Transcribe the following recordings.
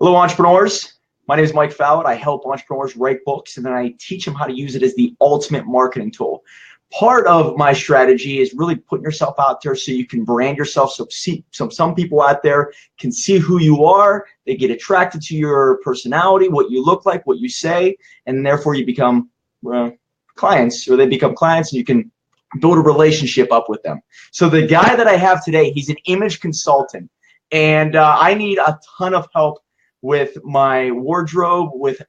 Hello, entrepreneurs. My name is Mike Fallat. I help entrepreneurs write books, and then I teach them how to use it as the ultimate marketing tool. Part of my strategy is really putting yourself out there so you can brand yourself. So some people out there can see who you are. They get attracted to your personality, what you look like, what you say, and therefore you become clients, or they become clients, and you can build a relationship up with them. So the guy that I have today, he's an image consultant, and I need a ton of help with my wardrobe, with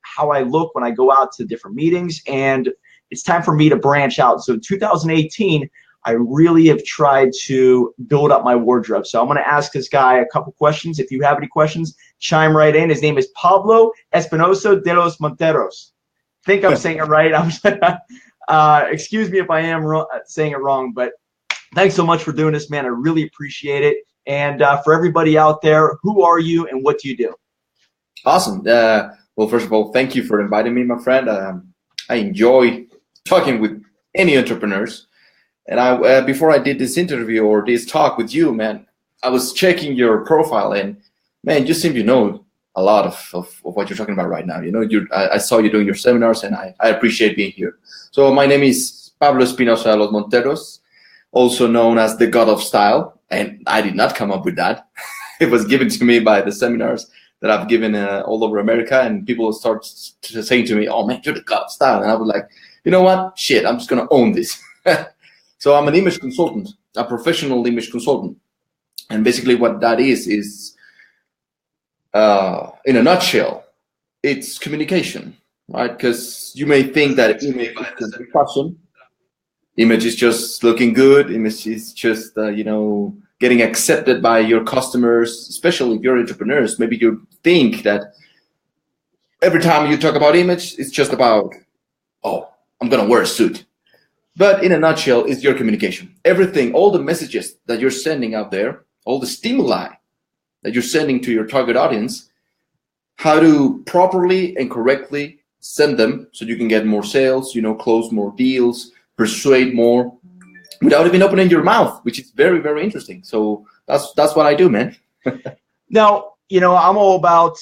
how I look when I go out to different meetings, and it's time for me to branch out. So in 2018, I really have tried to build up my wardrobe. So I'm going to ask this guy a couple questions. If you have any questions, chime right in. His name is Pablo Espinosa de los Monteros. I think I'm saying it right. Excuse me if I am saying it wrong, but thanks so much for doing this, man. I really appreciate it. And for everybody out there, who are you and what do you do? Awesome. Well, first of all, thank you for inviting me, my friend. I enjoy talking with any entrepreneurs. And I before I did this interview or this talk with you, man, I was checking your profile, and man, you seem to know a lot of what you're talking about right now. You know, I saw you doing your seminars, and I appreciate being here. So my name is Pablo Espinosa de los Monteros, also known as the God of Style. And I did not come up with that. It was given to me by the seminars that I've given all over America, and people start saying to me, "Oh man, you're the God of Style." And I was like, you know what? Shit, I'm just gonna own this. So I'm an image consultant, a professional image consultant, and basically what that is in a nutshell, it's communication, right? Because you may think that image is fashion. Image is just looking good. Image is just, getting accepted by your customers, especially if you're entrepreneurs. Maybe you think that every time you talk about image, it's just about, oh, I'm going to wear a suit. But in a nutshell, it's your communication. Everything, all the messages that you're sending out there, all the stimuli that you're sending to your target audience, how to properly and correctly send them so you can get more sales, close more deals, persuade more without even opening your mouth, which is very, very interesting. So that's what I do, man. Now, I'm all about,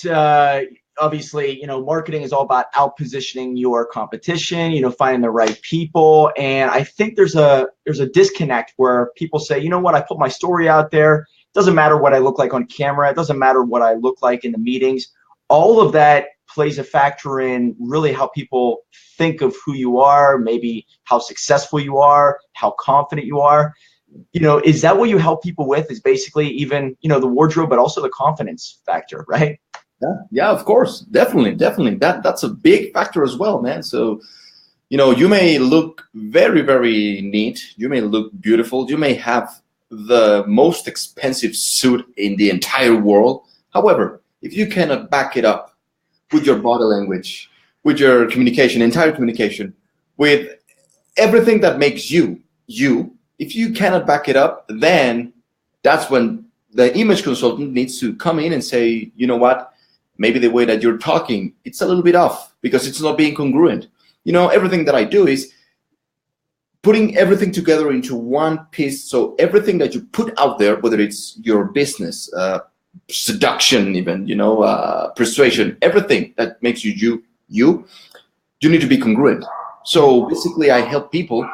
obviously, marketing is all about out-positioning your competition, finding the right people. And I think there's a disconnect where people say, you know what, I put my story out there. It doesn't matter what I look like on camera. It doesn't matter what I look like in the meetings. All of that plays a factor in really how people think of who you are, maybe how successful you are, how confident you are. Is that what you help people with, is basically even, the wardrobe, but also the confidence factor, right? Yeah, of course. Definitely. That's a big factor as well, man. So, you may look very, very neat. You may look beautiful. You may have the most expensive suit in the entire world. However, if you cannot back it up with your body language, with your communication, entire communication, with everything that makes you, if you cannot back it up, then that's when the image consultant needs to come in and say, you know what, maybe the way that you're talking, it's a little bit off because it's not being congruent. Everything that I do is putting everything together into one piece. So everything that you put out there, whether it's your business, seduction, even, persuasion, everything that makes you need to be congruent. So basically I help people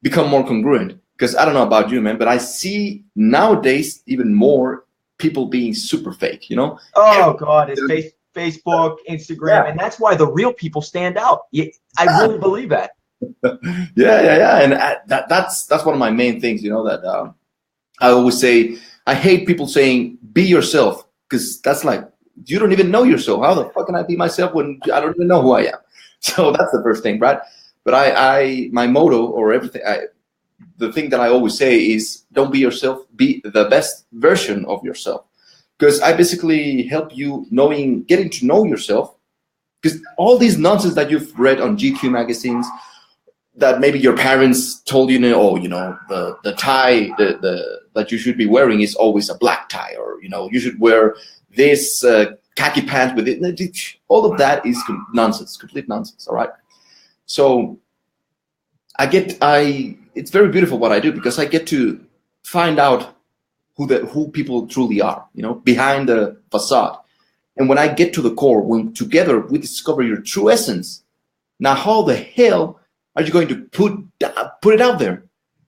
become more congruent, because I don't know about you, man, but I see nowadays even more people being super fake, Oh God, it's Facebook, Instagram, and that's why the real people stand out. I really believe that. Yeah. And that's one of my main things, that I always say. I hate people saying, be yourself, because that's like, you don't even know yourself. How the fuck can I be myself when I don't even know who I am? So that's the first thing, right? But my motto, or everything, the thing that I always say is, don't be yourself, be the best version of yourself. Because I basically help you getting to know yourself, because all these nonsense that you've read on GQ magazines, that maybe your parents told you, the tie that you should be wearing is always a black tie, or you should wear this khaki pants with it. All of that is nonsense, complete nonsense. All right. So it's very beautiful what I do, because I get to find out who people truly are, behind the facade. And when I get to the core, when together we discover your true essence, now how the hell are you going to put it out there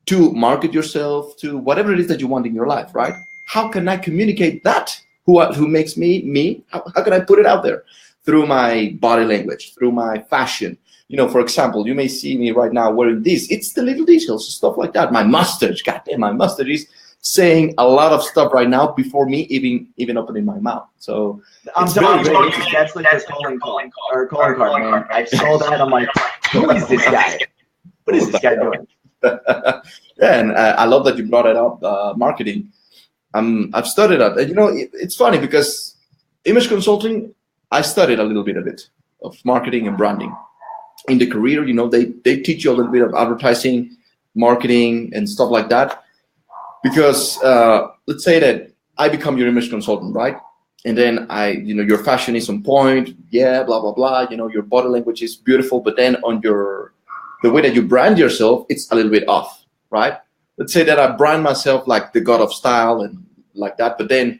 to market yourself, to whatever it is that you want in your life, right? How can I communicate that? Who makes me me? How can I put it out there? Through my body language, through my fashion. You know, for example, you may see me right now wearing this. It's the little details, stuff like that. My mustache, goddamn, my mustache is saying a lot of stuff right now before me even opening my mouth. So I'm telling you, that's like a calling card, man. I saw that. I'm like, who is this guy? What is this guy doing? Yeah, and I love that you brought it up. Marketing. I've studied that. You know, it's funny because image consulting, I studied a little bit of it, of marketing and branding. In the career, you know, they teach you a little bit of advertising, marketing, and stuff like that. Because let's say that I become your image consultant, right? And then your fashion is on point, yeah, blah, blah, blah. You know, your body language is beautiful, but then on the way that you brand yourself, it's a little bit off, right? Let's say that I brand myself like the god of style and like that, but then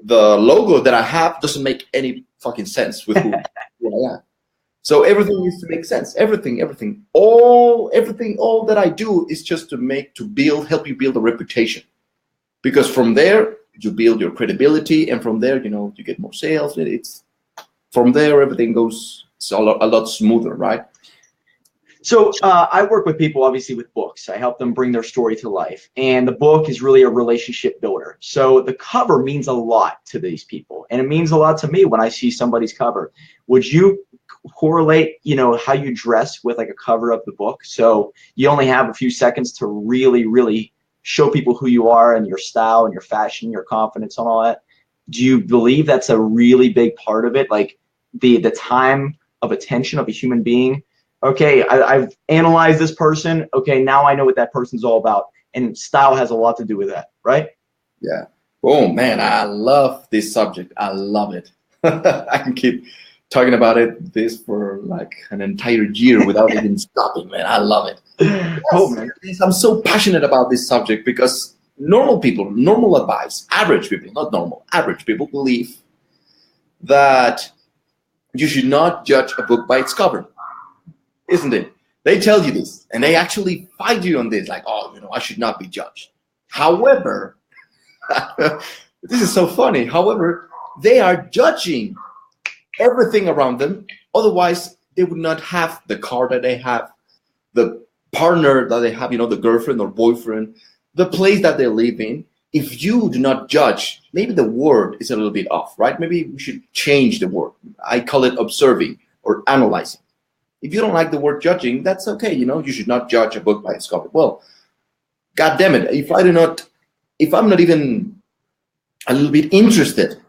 the logo that I have doesn't make any fucking sense with who I am. So everything needs to make sense. Everything, all that I do is just to help you build a reputation. Because from there, you build your credibility, and from there, you know, you get more sales. From there, everything goes a lot smoother, right? So I work with people, obviously, with books. I help them bring their story to life. And the book is really a relationship builder. So the cover means a lot to these people. And it means a lot to me when I see somebody's cover. Would you correlate, you know, how you dress with like a cover of the book? So you only have a few seconds to really show people who you are and your style and your fashion, your confidence and all that. Do you believe that's a really big part of it? Like the time of attention of a human being. Okay, I've analyzed this person. Okay, now I know what that person's all about. And style has a lot to do with that, right? Yeah. Oh, man, I love this subject. I love it. I can keep talking about this for like an entire year without even stopping, man. I love it. Yes, oh, man. I'm so passionate about this subject because normal advice, average people, not normal, average people believe that you should not judge a book by its cover. Isn't it? They tell you this, and they actually fight you on this, like, oh, you know, I should not be judged. However, this is so funny. However, they are judging everything around them. Otherwise, they would not have the car that they have, the partner that they have, you know, the girlfriend or boyfriend, the place that they live in. If you do not judge, maybe the word is a little bit off, right? Maybe we should change the word. I call it observing or analyzing. If you don't like the word judging, that's okay. You know, you should not judge a book by its cover. Well, God damn it. If I'm not even a little bit interested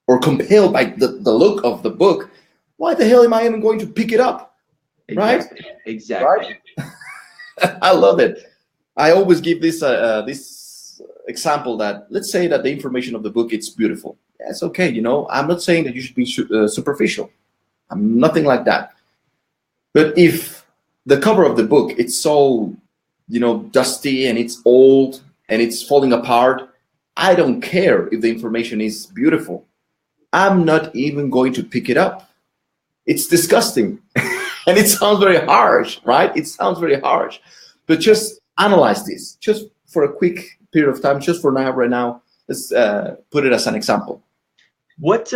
or compelled by the look of the book, why the hell am I even going to pick it up? Exactly. Right? Exactly. Right? I love it. I always give this example that, let's say that the information of the book, it's beautiful. Yeah, it's okay. You know, I'm not saying that you should be superficial. I'm nothing like that. But if the cover of the book, it's so, you know, dusty and it's old and it's falling apart, I don't care if the information is beautiful. I'm not even going to pick it up. It's disgusting. And it sounds very harsh, right? It sounds very harsh. But just analyze this, just for a quick period of time, just for now, right now. Let's put it as an example. What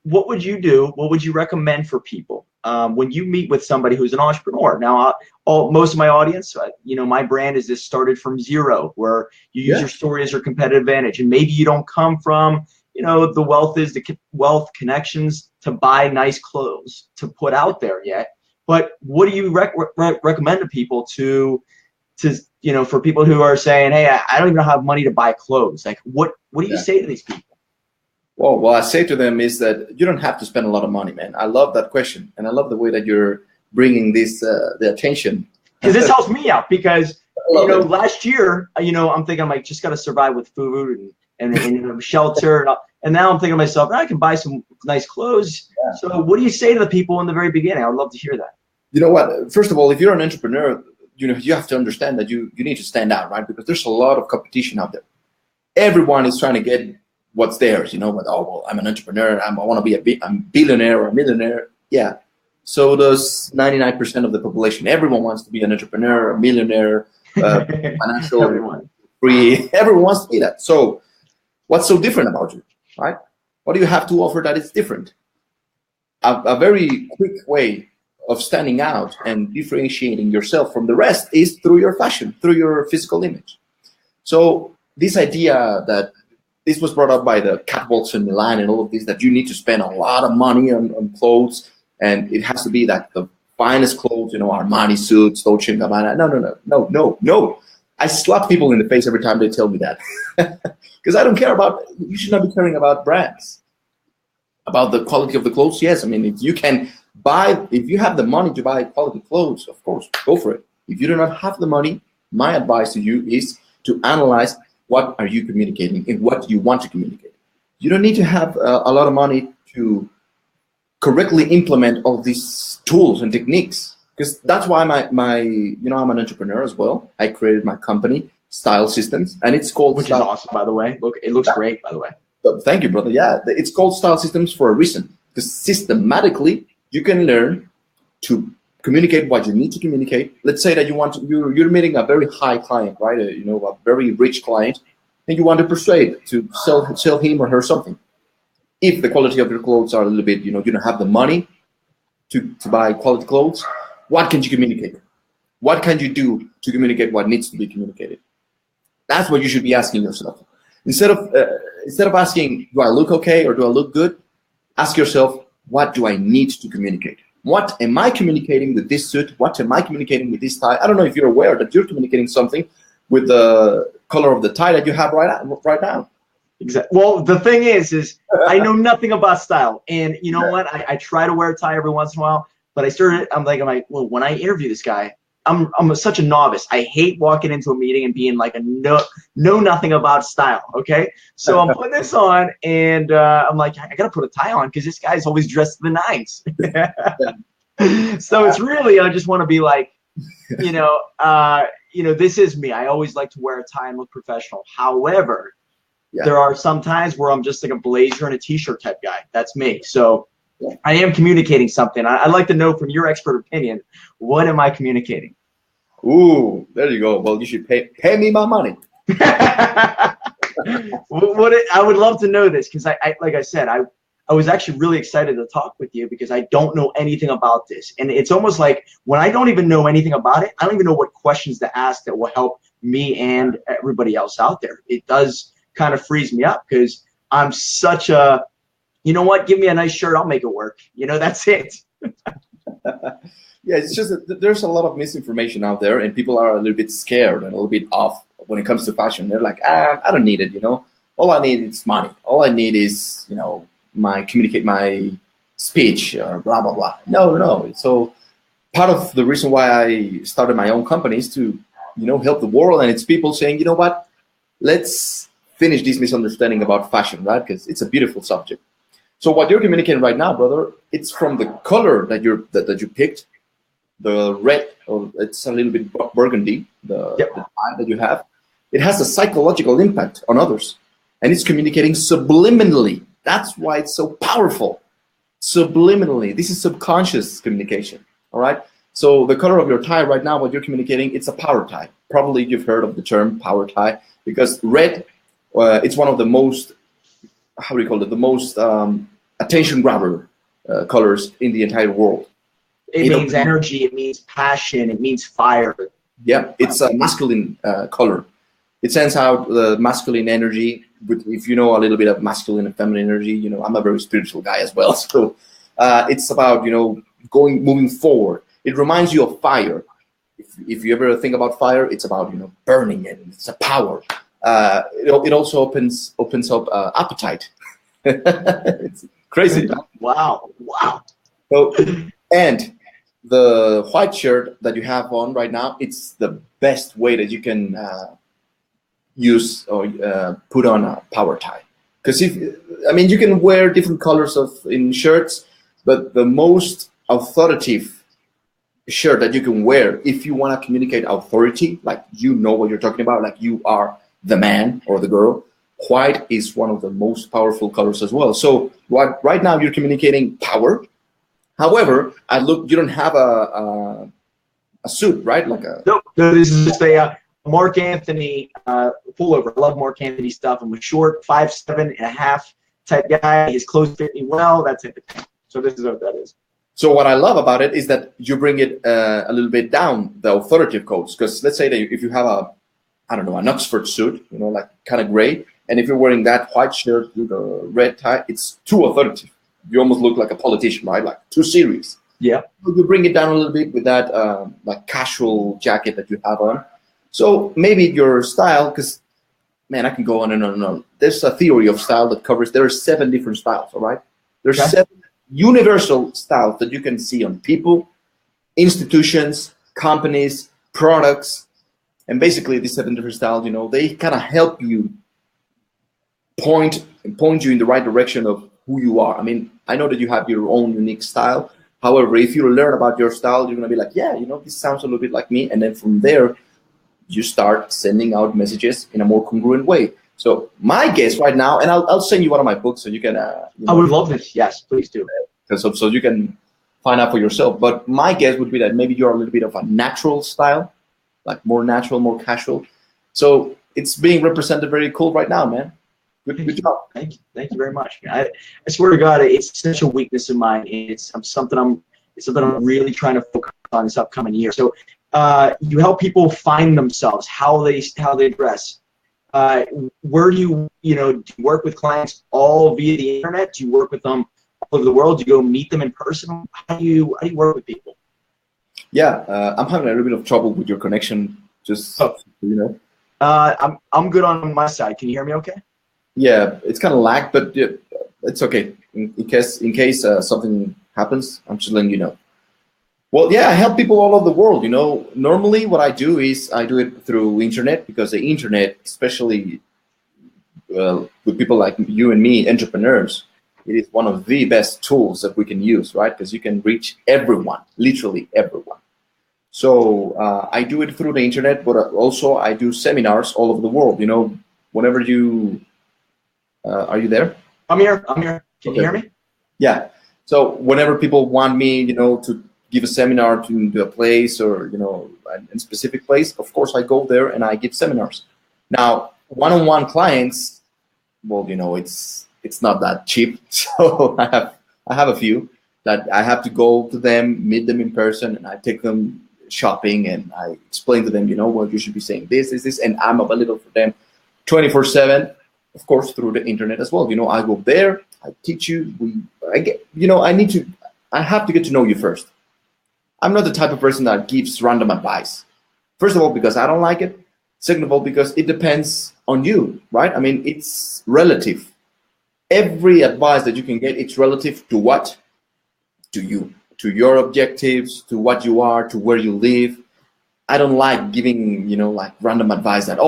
would you do? What would you recommend for people when you meet with somebody who's an entrepreneur? Now, most of my audience, you know, my brand is this started from zero, where you use your story as your competitive advantage, and maybe you don't come from, you know, the wealth connections to buy nice clothes to put out there yet. But what do you recommend to people to you know, for people who are saying, hey, I don't even have money to buy clothes? Like, what do you say to these people? Well, what I say to them is that you don't have to spend a lot of money, man. I love that question, and I love the way that you're bringing this the attention. Because this helps me out. Because you know, last year, you know, I'm thinking I'm like just got to survive with food and shelter, and now I'm thinking to myself, I can buy some nice clothes. Yeah. So, what do you say to the people in the very beginning? I would love to hear that. You know what? First of all, if you're an entrepreneur, you know, you have to understand that you need to stand out, right? Because there's a lot of competition out there. Everyone is trying to get what's theirs, but oh well, I'm an entrepreneur, I want to be a billionaire or a millionaire. Yeah. So does 99% of the population. Everyone wants to be an entrepreneur, a millionaire, financial Everyone. free. Everyone wants to be that. So what's so different about you, right? What do you have to offer that is different? A very quick way of standing out and differentiating yourself from the rest is through your fashion, through your physical image. So this idea that this was brought up by the catwalks in Milan and all of this, that you need to spend a lot of money on clothes, and it has to be like the finest clothes, Armani suits, Dolce & Gabbana. No. I slap people in the face every time they tell me that. Because I don't care about, you should not be caring about brands. About the quality of the clothes, yes. I mean, if you have the money to buy quality clothes, of course, go for it. If you do not have the money, my advice to you is to analyze what are you communicating and what you want to communicate. You don't need to have a lot of money to correctly implement all these tools and techniques, because that's why I'm an entrepreneur as well. I created my company, Style Systems, and it's called, which is awesome, by the way. Look, it looks great, by the way. Thank you, brother. Yeah, it's called Style Systems for a reason, because systematically you can learn to communicate what you need to communicate. Let's say that you're meeting a very high client, right? A very rich client, and you want to persuade to sell him or her something. If the quality of your clothes are a little bit, you don't have the money to buy quality clothes, what can you communicate? What can you do to communicate what needs to be communicated? That's what you should be asking yourself. Instead of asking, do I look okay or do I look good? Ask yourself, what do I need to communicate? What am I communicating with this suit? What am I communicating with this tie? I don't know if you're aware that you're communicating something with the color of the tie that you have right now. Exactly. Well, the thing is I know nothing about style, and you know what? I try to wear a tie every once in a while, but I'm like, well, when I interview this guy, I'm such a novice. I hate walking into a meeting and being like know nothing about style. Okay, so I'm putting this on, and I'm like, I gotta put a tie on because this guy's always dressed to the nines. So it's really, I just want to be like, this is me. I always like to wear a tie and look professional. However, there are some times where I'm just like a blazer and a t-shirt type guy. That's me. So I am communicating something. I'd like to know from your expert opinion, what am I communicating? Ooh, there you go. Well, you should pay me my money. I would love to know this, because I like I said, I was actually really excited to talk with you because I don't know anything about this. And it's almost like when I don't even know anything about it, I don't even know what questions to ask that will help me and everybody else out there. It does kind of frees me up because I'm such a, you know what, give me a nice shirt, I'll make it work. That's it. Yeah, it's just that there's a lot of misinformation out there, and people are a little bit scared and a little bit off when it comes to fashion. They're like, I don't need it, All I need is money. All I need is, communicate my speech or blah, blah, blah. No. So part of the reason why I started my own company is to, help the world. And it's people saying, you know what, let's finish this misunderstanding about fashion, right? Because it's a beautiful subject. So what you're communicating right now, brother, it's from the color that you picked, the red, or it's a little bit burgundy, the tie that you have. It has a psychological impact on others, and it's communicating subliminally. That's why it's so powerful. Subliminally, this is subconscious communication. All right. So the color of your tie right now, what you're communicating, it's a power tie. Probably you've heard of the term power tie, because red, it's one of the most, how do you call it, the most attention grabber colors in the entire world. It means energy, it means passion, it means fire. Yeah, it's a masculine color. It sends out the masculine energy. But if you know a little bit of masculine and feminine energy, I'm a very spiritual guy as well. So it's about, moving forward. It reminds you of fire. If you ever think about fire, it's about, burning it. It's a power. It also opens up appetite. It's crazy. Wow. So, and the white shirt that you have on right now, it's the best way that you can use or put on a power tie. Because you can wear different colors in shirts, but the most authoritative shirt that you can wear, if you want to communicate authority, like what you're talking about, like you are the man or the girl, white is one of the most powerful colors as well. So right now you're communicating power. However, you don't have a suit, right? Like a No, this is just a Mark Anthony pullover. I love Mark Anthony stuff. I'm a short 5'7.5" type guy. His clothes fit me well. That's it. So this is what that is. So what I love about it is that you bring it a little bit down, the authoritative codes. Because let's say that if you have an Oxford suit, like kind of gray, and if you're wearing that white shirt with a red tie, it's too authoritative. You almost look like a politician, right? Like too serious. Yeah. You bring it down a little bit with that like casual jacket that you have on. So maybe your style, because man, I can go on and on and on. There's a theory of style that covers, there are 7 different styles, all right? There's 7 universal styles that you can see on people, institutions, companies, products, and basically these 7 different styles, they kind of help you point you in the right direction of who you are. I mean, I know that you have your own unique style. However, if you learn about your style, you're going to be like, yeah, this sounds a little bit like me. And then from there, you start sending out messages in a more congruent way. So my guess right now, and I'll send you one of my books so you can. I would love this. Yes, please do. So you can find out for yourself. But my guess would be that maybe you're a little bit of a natural style, like more natural, more casual. So it's being represented very cool right now, man. Good job. Thank you very much. I swear to God, it's such a weakness of mine. It's something I'm really trying to focus on this upcoming year. So you help people find themselves, how they dress. Where do you work with clients all via the internet? Do you work with them all over the world? Do you go meet them in person? How do you work with people? Yeah, I'm having a little bit of trouble with your connection. Just I'm good on my side. Can you hear me okay? Yeah, it's kind of lagged, but yeah, it's okay. In case something happens, I'm just letting you know. Well, yeah, I help people all over the world. Normally what I do is I do it through internet, because the internet, especially with people like you and me, entrepreneurs, it is one of the best tools that we can use, right? Because you can reach everyone, literally everyone. So I do it through the internet, but also I do seminars all over the world. Whenever you are you there? I'm here. Can you hear me? Yeah. So whenever people want me, to give a seminar to a place or, a specific place, of course I go there and I give seminars. Now, one-on-one clients, well, it's not that cheap. So I have a few that I have to go to them, meet them in person, and I take them shopping and I explain to them, what you should be saying this, and I'm available for them 24/7. Of course, through the internet as well. I go there, I teach you. I have to get to know you first. I'm not the type of person that gives random advice. First of all, because I don't like it. Second of all, because it depends on you, right? I mean, it's relative. Every advice that you can get, it's relative to what? To you, to your objectives, to what you are, to where you live. I don't like giving, like random advice that,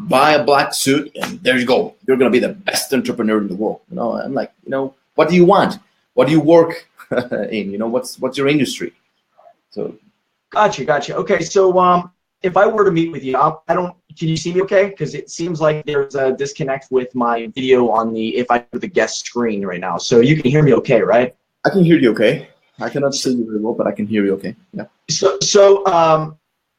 buy a black suit and there you go. You're going to be the best entrepreneur in the world. I'm like, what do you want? What do you work in? What's your industry? So. Gotcha. Okay. So if I were to meet with you, can you see me okay? Because it seems like there's a disconnect with my video on if I do the guest screen right now. So you can hear me okay, right? I can hear you okay. I cannot see you very well, but I can hear you okay. Yeah. So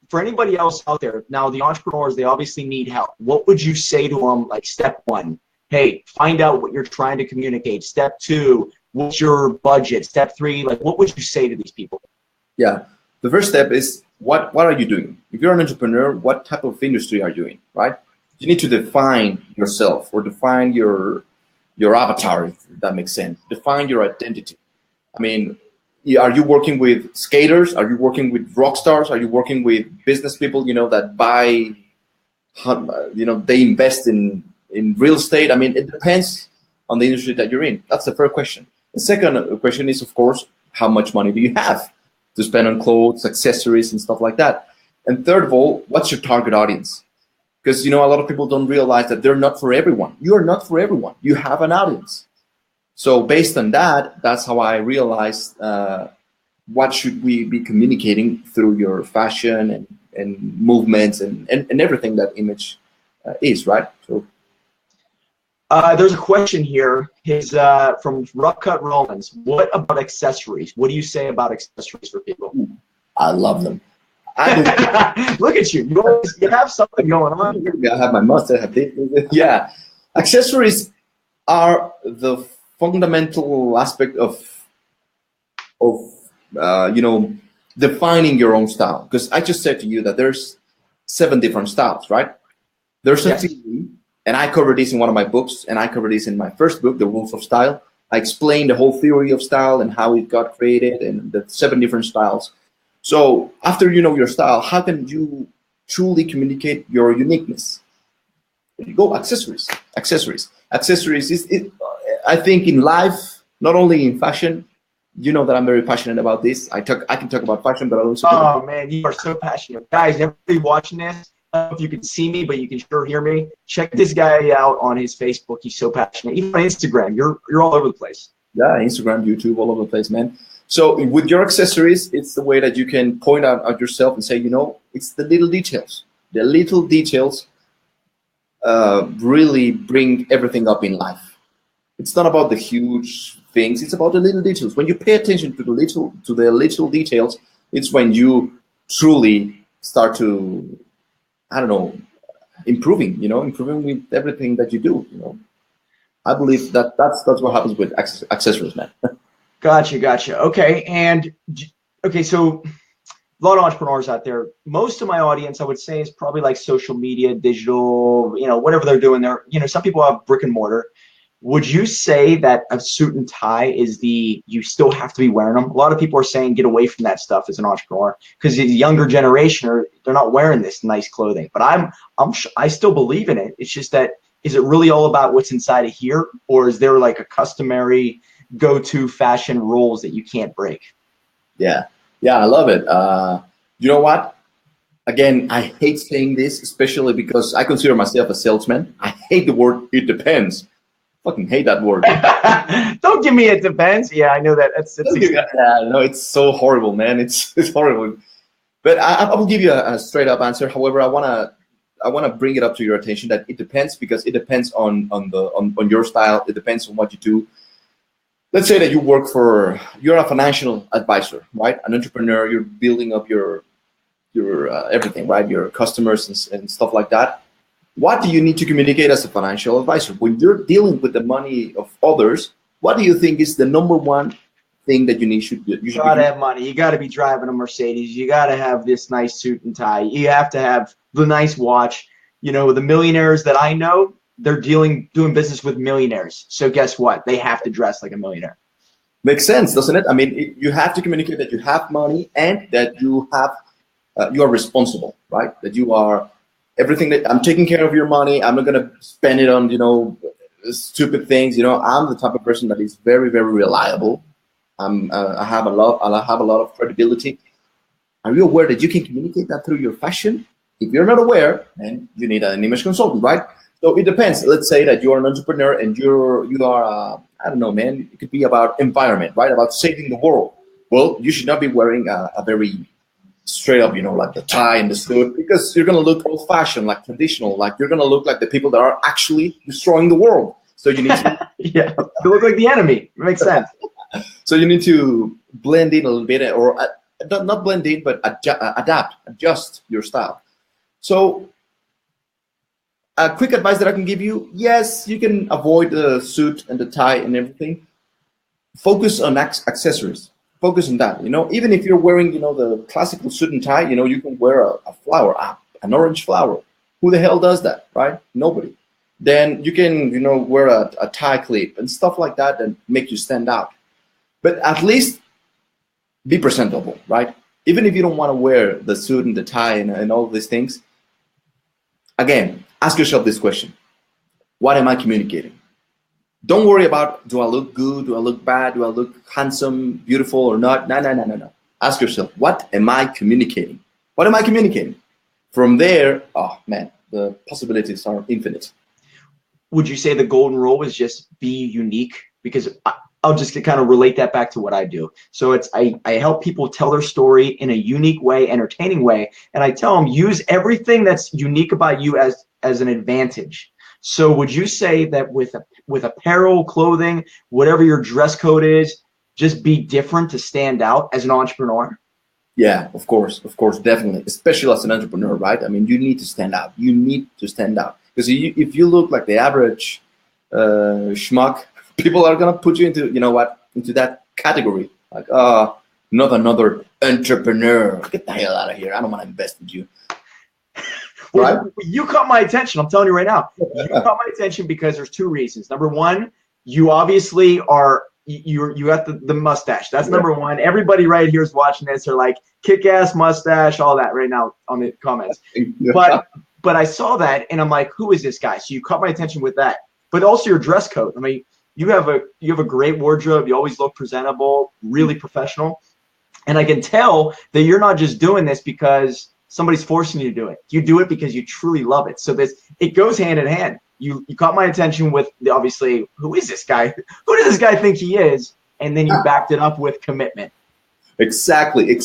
for anybody else out there, now the entrepreneurs, they obviously need help. What would you say to them, like step 1? Hey, find out what you're trying to communicate. Step 2, what's your budget? Step 3, like what would you say to these people? Yeah, the first step is what are you doing? If you're an entrepreneur, what type of industry are you in, right? You need to define yourself or define your avatar, if that makes sense. Define your identity. I mean, are you working with skaters? Are you working with rock stars? Are you working with business people, that buy, they invest in real estate? I mean, it depends on the industry that you're in. That's the first question. The second question is, of course, how much money do you have to spend on clothes, accessories, and stuff like that? And third of all, what's your target audience? Because, a lot of people don't realize that they're not for everyone. You are not for everyone. You have an audience. So based on that, that's how I realized what should we be communicating through your fashion and movements and everything that image is, right? So There's a question here. His from Rough Cut Romans. What about accessories? What do you say about accessories for people? I love them. Look at you. You have something going on. I have my mustache. I have this. Yeah. Accessories are the fundamental aspect of defining your own style. Because I just said to you that there's 7 different styles, right? There's a theory, and I cover this in one of my books, and I cover this in my first book, The Rules of Style. I explain the whole theory of style and how it got created and the 7 different styles. So after you know your style, how can you truly communicate your uniqueness? There you go, accessories. Accessories is, I think, in life, not only in fashion. You know that I'm very passionate about this. I can talk about fashion, but I also. Oh man, you are so passionate, guys! Everybody watching this, I don't know if you can see me, but you can sure hear me. Check this guy out on his Facebook. He's so passionate. Even on Instagram, you're all over the place. Yeah, Instagram, YouTube, all over the place, man. So with your accessories, it's the way that you can point out at yourself and say, it's the little details. The little details really bring everything up in life. It's not about the huge things. It's about the little details. When you pay attention to the little details, it's when you truly start to, improving with everything that you do. I believe that's what happens with accessories, man. Gotcha. Okay, so a lot of entrepreneurs out there. Most of my audience, I would say, is probably like social media, digital, whatever they're doing there. Some people have brick and mortar. Would you say that a suit and tie you still have to be wearing them? A lot of people are saying get away from that stuff as an entrepreneur because the younger generation they're not wearing this nice clothing. But I still believe in it. It's just that, is it really all about what's inside of here, or is there like a customary go-to fashion rules that you can't break? Yeah, I love it. You know what? Again, I hate saying this, especially because I consider myself a salesman. I hate the word "it depends." Fucking hate that word. Don't give me "it depends." Yeah, I know that. No, it's so horrible, man. It's horrible. But I will give you a straight up answer. However, I wanna bring it up to your attention that it depends, because it depends on your style. It depends on what you do. Let's say that you're a financial advisor, right? An entrepreneur. You're building up your everything, right? Your customers and stuff like that. What do you need to communicate as a financial advisor? When you're dealing with the money of others, what do you think is the number one thing that you should do? You gotta have money. You gotta be driving a Mercedes. You gotta have this nice suit and tie. You have to have the nice watch. The millionaires that I know, they're doing business with millionaires. So guess what? They have to dress like a millionaire. Makes sense, doesn't it? I mean, you have to communicate that you have money and that you are responsible, right? That you are everything, that I'm taking care of your money. I'm not gonna spend it on stupid things. I'm the type of person that is very, very reliable. I have a lot of credibility. Are you aware that you can communicate that through your fashion? If you're not aware, then you need an image consultant, right? So it depends. Let's say that you are an entrepreneur and you are I don't know, man. It could be about environment, right? About saving the world. Well, you should not be wearing a very straight up, like the tie and the suit, because you're gonna look old-fashioned, like traditional, like you're gonna look like the people that are actually destroying the world. So you need to yeah, you look like the enemy. It makes sense. So you need to blend in a little bit, or not blend in, but adjust your style. So a quick advice that I can give you: yes, you can avoid the suit and the tie and everything. Focus on accessories. Focus on that. Even if you're wearing, the classical suit and tie, you can wear a flower, an orange flower. Who the hell does that, right? Nobody. Then you can, wear a tie clip and stuff like that make you stand out. But at least be presentable, right? Even if you don't want to wear the suit and the tie and all of these things, again, ask yourself this question: what am I communicating? Don't worry about, do I look good? Do I look bad? Do I look handsome, beautiful, or not? No. Ask yourself, what am I communicating? What am I communicating? From there, oh man, the possibilities are infinite. Would you say the golden rule is just be unique? Because I'll just kind of relate that back to what I do. So I help people tell their story in a unique way, entertaining way, and I tell them use everything that's unique about you as an advantage. So would you say that with apparel, clothing, whatever your dress code is, just be different to stand out as an entrepreneur? Yeah, of course, definitely. Especially as an entrepreneur, right? I mean, you need to stand out. You need to stand out because if you look like the average schmuck, people are gonna put you into, you know what, into that category. Like, not another entrepreneur. Get the hell out of here. I don't want to invest in you. Well, Right? you caught my attention. I'm telling you right now. You caught my attention because there's two reasons. Number one, you obviously are you got the mustache. That's number one. Everybody right here is watching this are like kick-ass mustache, all that right now on the comments. Yeah. But I saw that and I'm like, who is this guy? So you caught my attention with that. But also your dress code. I mean, you have a great wardrobe. You always look presentable, really professional. And I can tell that you're not just doing this because somebody's forcing you to do it. You do it because you truly love it. So it goes hand in hand. You caught my attention with obviously, who is this guy? Who does this guy think he is? And then you backed it up with commitment. Exactly.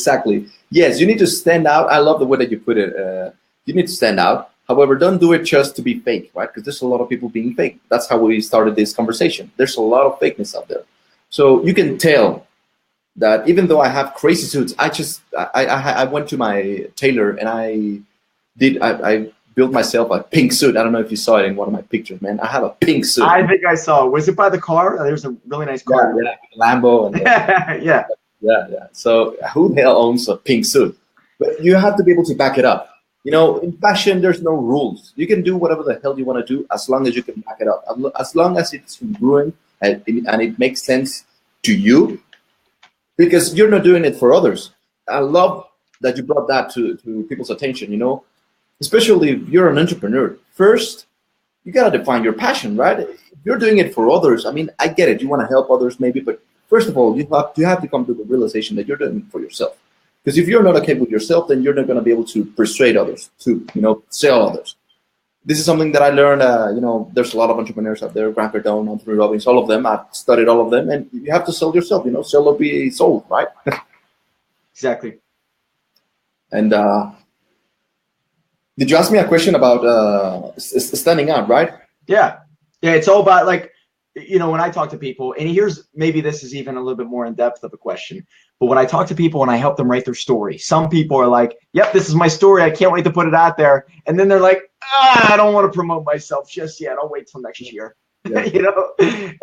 Yes, you need to stand out. I love the way that you put it. You need to stand out. However, don't do it just to be fake, right? Because there's a lot of people being fake. That's how we started this conversation. There's a lot of fakeness out there. So you can tell that even though I have crazy suits, I went to my tailor and I built myself a pink suit. I don't know if you saw it in one of my pictures, man. I have a pink suit. I think I saw. Was it by the car? There's a really nice car. Yeah, Lambo. And yeah. So who the hell owns a pink suit? But you have to be able to back it up. You know, in fashion, there's no rules. You can do whatever the hell you want to do as long as you can back it up. As long as it's congruent and it makes sense to you, because you're not doing it for others. I love that you brought that to people's attention, you know, especially if you're an entrepreneur. First, you got to define your passion, right? If you're doing it for others, I mean, I get it. You want to help others maybe, but first of all, you have to come to the realization that you're doing it for yourself. Because if you're not okay with yourself, then you're not going to be able to persuade others to, you know, sell others. This is something that I learned, you know, there's a lot of entrepreneurs out there, Grant Cardone, Anthony Robbins, all of them. I've studied all of them, and you have to sell yourself, you know, sell or be sold, right? Exactly. And did you ask me a question about standing out, right? Yeah. It's all about, like, you know, when I talk to people, and maybe this is even a little bit more in depth of a question, but when I talk to people and I help them write their story, some people are like, yep, this is my story. I can't wait to put it out there. And then they're like, I don't want to promote myself just yet. I'll wait till next year. Yeah. You know,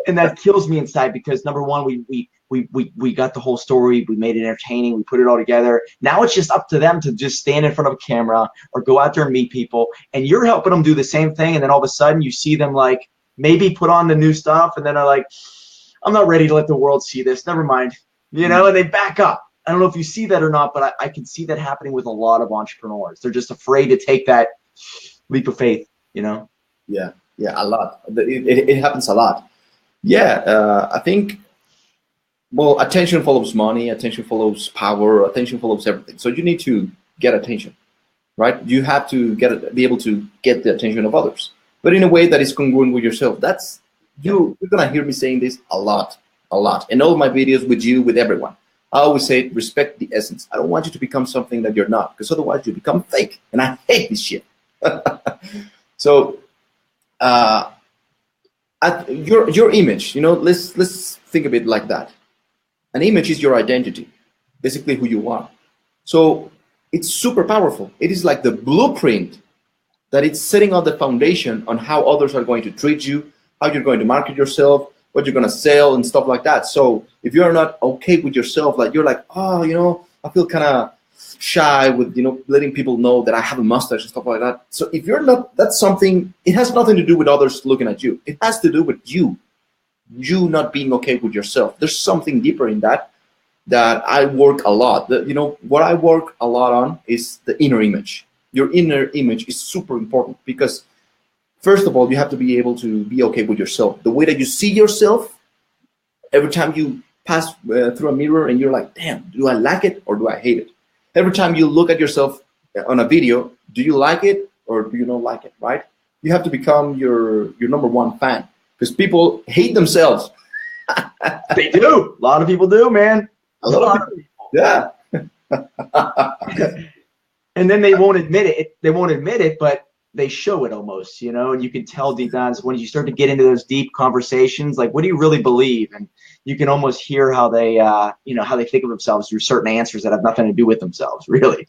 and that kills me inside because number one, we got the whole story. We made it entertaining. We put it all together. Now it's just up to them to just stand in front of a camera or go out there and meet people. And you're helping them do the same thing. And then all of a sudden you see them like maybe put on the new stuff. And then they're like, I'm not ready to let the world see this. Never mind. You know, and they back up. I don't know if you see that or not, but I can see that happening with a lot of entrepreneurs. They're just afraid to take that leap of faith, you know? Yeah, a lot. It happens a lot. Yeah, I think, well, attention follows money, attention follows power, attention follows everything. So you need to get attention, right? You have to be able to get the attention of others, but in a way that is congruent with yourself. You're going to hear me saying this a lot. In all my videos with you, with everyone. I always say, respect the essence. I don't want you to become something that you're not, because otherwise you become fake. And I hate this shit. So, your image, you know, let's think of it like that. An image is your identity, basically who you are. So it's super powerful. It is like the blueprint that it's setting out the foundation on how others are going to treat you, how you're going to market yourself, what you're going to sell and stuff like that. So if you're not okay with yourself, like you're like, oh, you know, I feel kind of shy with, you know, letting people know that I have a mustache and stuff like that. So if you're not, that's something, it has nothing to do with others looking at you. It has to do with you not being okay with yourself. There's something deeper in that I work a lot. You know, what I work a lot on is the inner image. Your inner image is super important because first of all, you have to be able to be okay with yourself. The way that you see yourself, every time you pass through a mirror and you're like, damn, do I like it or do I hate it? Every time you look at yourself on a video, do you like it or do you not like it, right? You have to become your number one fan because people hate themselves. They do. A lot of people do, man. A lot of people. Yeah. And then they won't admit it. They won't admit it, but they show it almost, and you can tell deep down when you start to get into those deep conversations, like, what do you really believe? And you can almost hear how they, how they think of themselves through certain answers that have nothing to do with themselves, really.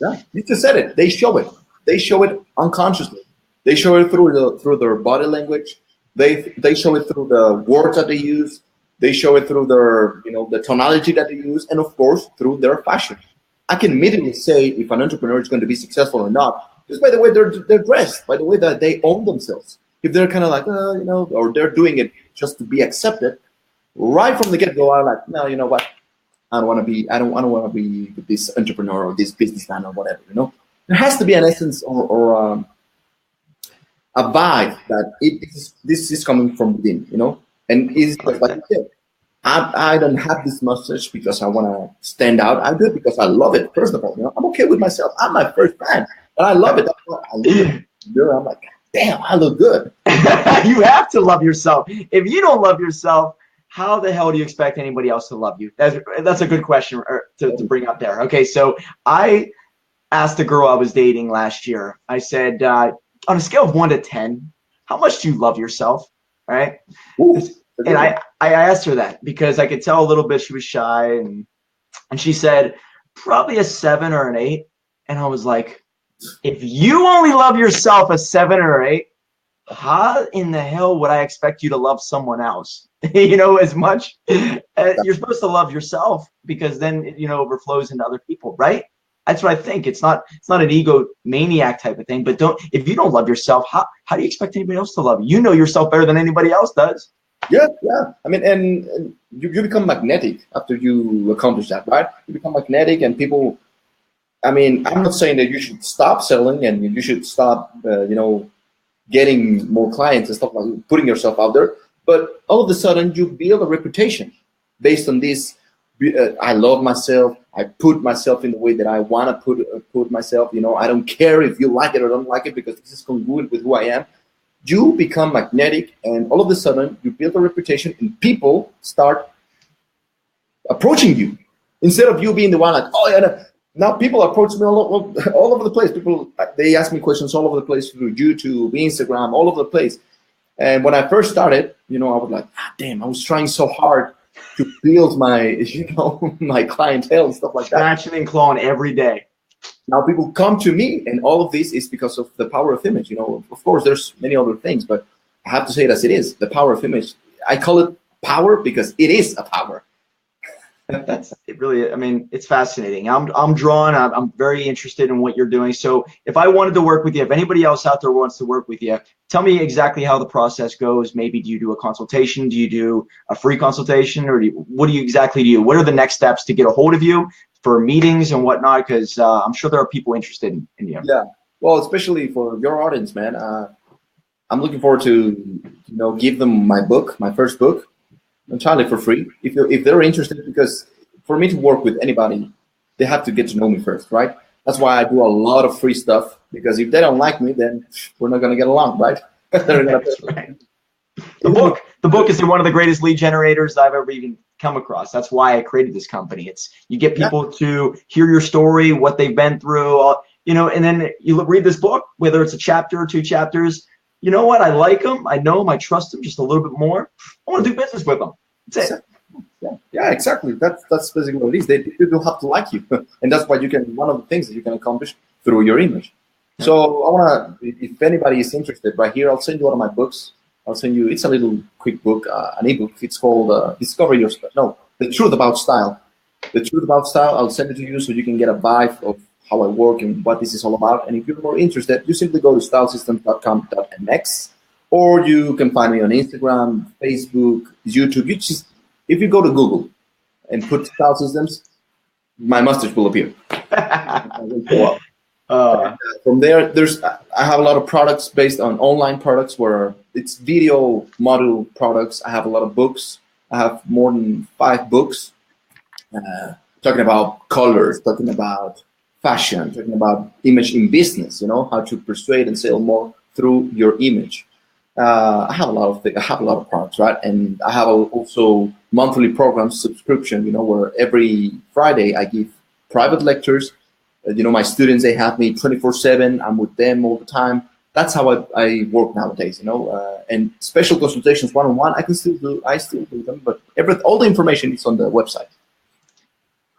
Yeah, you just said it. They show it. They show it unconsciously. They show it through their body language. They show it through the words that they use. They show it through their, the tonality that they use, and of course through their fashion. I can immediately say if an entrepreneur is going to be successful or not, just by the way they're dressed, by the way that they own themselves. If they're kind of like, or they're doing it just to be accepted, right from the get-go, I'm like, no, you know what? I don't want to be this entrepreneur or this businessman or whatever. There has to be an essence or a vibe that this is coming from within. And it's just like you said. I don't have this mustache because I want to stand out. I do it because I love it. First of all, I'm okay with myself. I'm my first fan, and I love it. That's why I look good. I'm like, damn, I look good. You have to love yourself. If you don't love yourself, how the hell do you expect anybody else to love you? That's a good question to bring up there. Okay, so I asked a girl I was dating last year. I said, on a scale of 1 to 10, how much do you love yourself? All right. Ooh. And I asked her that because I could tell a little bit she was shy, and she said probably a 7 or an 8. And I was like, if you only love yourself a 7 or 8, how in the hell would I expect you to love someone else? As much you're supposed to love yourself, because then it overflows into other people, right? That's what I think. It's not an egomaniac type of thing, but if you don't love yourself, how do you expect anybody else to love you? You know yourself better than anybody else does. Yeah. I mean, and you become magnetic after you accomplish that, right? You become magnetic, and people. I mean, I'm not saying that you should stop selling and you should stop, getting more clients and stuff like putting yourself out there. But all of a sudden, you build a reputation based on this. I love myself. I put myself in the way that I want to put myself. I don't care if you like it or don't like it, because this is congruent with who I am. You become magnetic, and all of a sudden you build a reputation, and people start approaching you instead of you being the one like, oh yeah. No. Now people approach me all over the place. People, they ask me questions all over the place through YouTube, Instagram, all over the place. And when I first started, I was like, damn, I was trying so hard to build my, my clientele and stuff like that. Scratching and clawing every day. Now people come to me, and all of this is because of the power of image. Of course, there's many other things, but I have to say it as it is. The power of image. I call it power because it is a power. That's it. Really, I mean, it's fascinating. I'm drawn. I'm very interested in what you're doing. So if I wanted to work with you, if anybody else out there wants to work with you, tell me exactly how the process goes. Maybe do you do a consultation? Do you do a free consultation, or what do you exactly do? What are the next steps to get a hold of you for meetings and whatnot? Because I'm sure there are people interested in you. Yeah. Well, especially for your audience, man. I'm looking forward to give them my book, my first book, entirely for free, if they're interested, because for me to work with anybody, they have to get to know me first, right? That's why I do a lot of free stuff, because if they don't like me, then we're not going to get along, right? Right. The book is one of the greatest lead generators I've ever even come across. That's why I created this company. You get people to hear your story, what they've been through, and then you read this book, whether it's a chapter or 2 chapters. You know what? I like them. I know them. I trust them just a little bit more. I want to do business with them. That's it. Yeah, exactly. That's basically what it is. They don't have to like you, and that's why one of the things that you can accomplish through your image. So I want to, if anybody is interested, right here, I'll send you one of my books. I'll send you. It's a little quick book, an ebook. It's called "Discover Your Style." No, The Truth About Style. The Truth About Style. I'll send it to you so you can get a vibe of how I work and what this is all about. And if you're more interested, you simply go to stylesystems.com.mx, or you can find me on Instagram, Facebook, YouTube. If you go to Google and put Style Systems, my mustache will appear. From there, I have a lot of products based on online products where it's video model products. I have a lot of books. I have more than 5 books talking about colors, talking about fashion, talking about image in business, how to persuade and sell more through your image. I have a lot of things. I have a lot of products, right? And I have also monthly program subscription, where every Friday I give private lectures. My students, they have me 24/7. I'm with them all the time. that's how I work nowadays, you know. And special consultations one-on-one, I still do them, but all the information is on the website.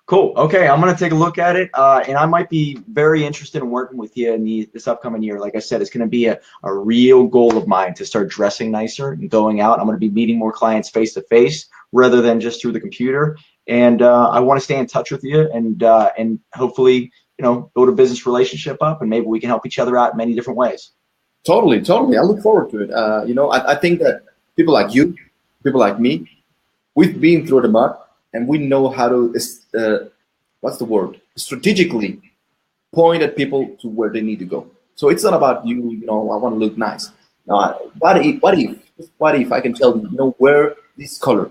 Cool. Okay, I'm gonna take a look at it, and I might be very interested in working with you in this upcoming year. Like I said, it's gonna be a real goal of mine to start dressing nicer and going out. I'm gonna be meeting more clients face to face rather than just through the computer. And I want to stay in touch with you, and hopefully, build a business relationship up, and maybe we can help each other out in many different ways. Totally, totally. I look forward to it. I think that people like you, people like me, we've been through the mud, and we know how to, what's the word? Strategically point at people to where they need to go. So it's not about you, I want to look nice. No, what if I can tell you, wear this color,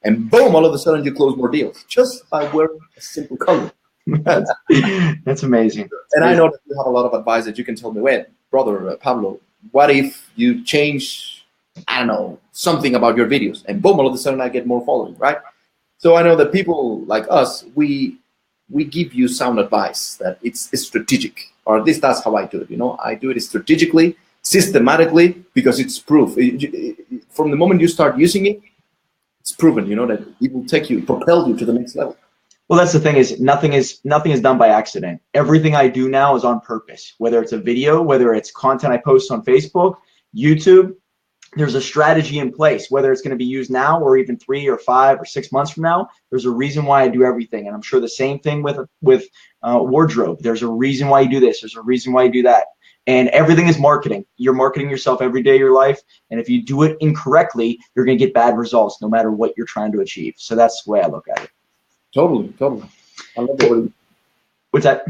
and boom, all of a sudden you close more deals just by wearing a simple color. That's amazing. And I know that you have a lot of advice that you can tell me. Wait, brother Pablo, what if you change, I don't know, something about your videos, and boom, all of a sudden I get more following, right? So I know that people like us, we give you sound advice that it's strategic, or at least that's how I do it. I do it strategically, systematically, because it's proof. From the moment you start using it, it's proven, that it will propel you to the next level. Well, that's the thing, is nothing is done by accident. Everything I do now is on purpose, whether it's a video, whether it's content I post on Facebook, YouTube. There's a strategy in place, whether it's going to be used now or even 3 or 5 or 6 months from now. There's a reason why I do everything. And I'm sure the same thing with wardrobe. There's a reason why you do this. There's a reason why you do that. And everything is marketing. You're marketing yourself every day of your life. And if you do it incorrectly, you're going to get bad results no matter what you're trying to achieve. So that's the way I look at it. Totally. I love the way. What's that?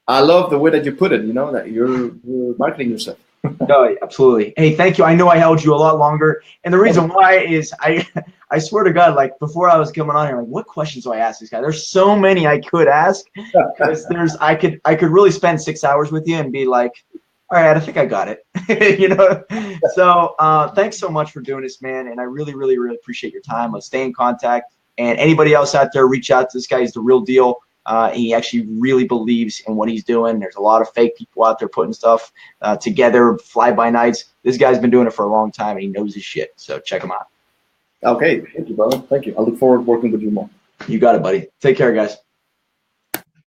I love the way that you put it, that you're marketing yourself. No, absolutely. Hey, thank you. I know I held you a lot longer. And the reason why is I swear to God, like before I was coming on here, like what questions do I ask this guy? There's so many I could ask, because I could really spend 6 hours with you and be like, all right, I think I got it. So thanks so much for doing this, man. And I really, really, really appreciate your time. Let's stay in contact. And anybody else out there, reach out to this guy. He's the real deal. He actually really believes in what he's doing. There's a lot of fake people out there putting stuff together, fly-by-nights. This guy's been doing it for a long time, and he knows his shit. So check him out. Okay. Thank you, brother. Thank you. I look forward to working with you more. You got it, buddy. Take care, guys.